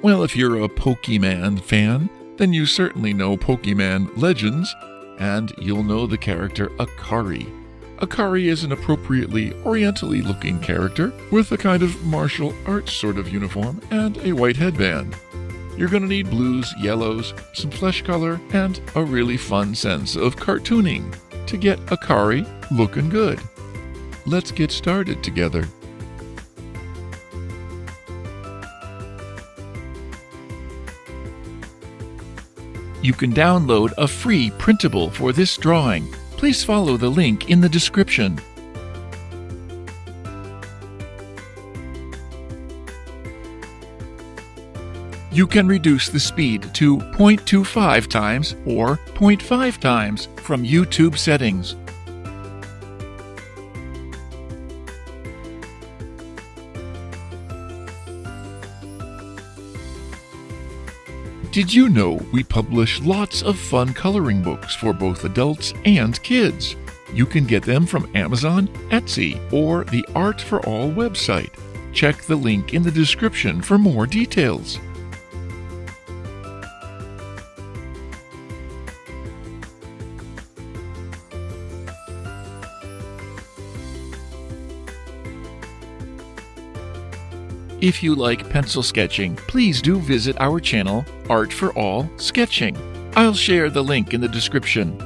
Well, if you're a Pokemon fan, then you certainly know Pokemon Legends, and you'll know the character Akari. Akari is an appropriately orientally looking character with a kind of martial arts sort of uniform and a white headband. You're going to need blues, yellows, some flesh color, and a really fun sense of cartooning to get Akari looking good. Let's get started together. You can download a free printable for this drawing. Please follow the link in the description. You can reduce the speed to 0.25 times or 0.5 times from YouTube settings. Did you know we publish lots of fun coloring books for both adults and kids? You can get them from Amazon, Etsy, or the Art for All website. Check the link in the description for more details. If you like pencil sketching, please do visit our channel, Art for All Sketching. I'll share the link in the description.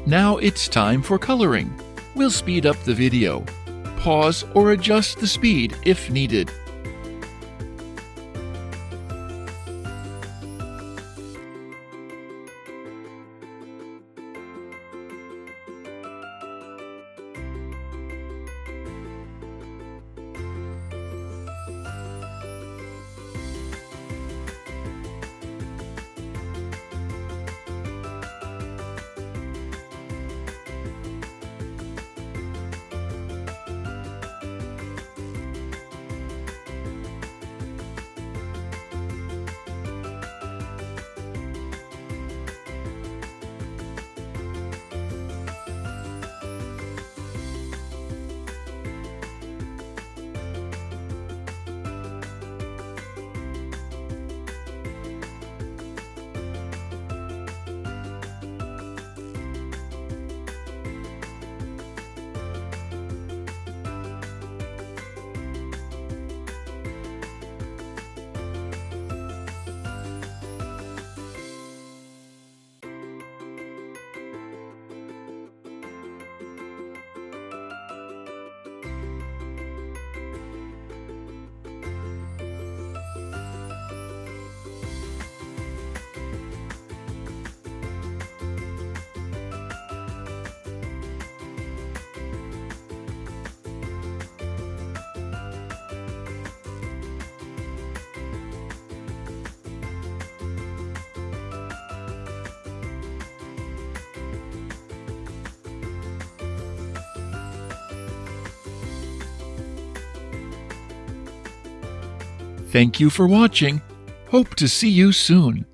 Now it's time for coloring. We'll speed up the video. Pause or adjust the speed if needed. Thank you for watching. Hope to see you soon.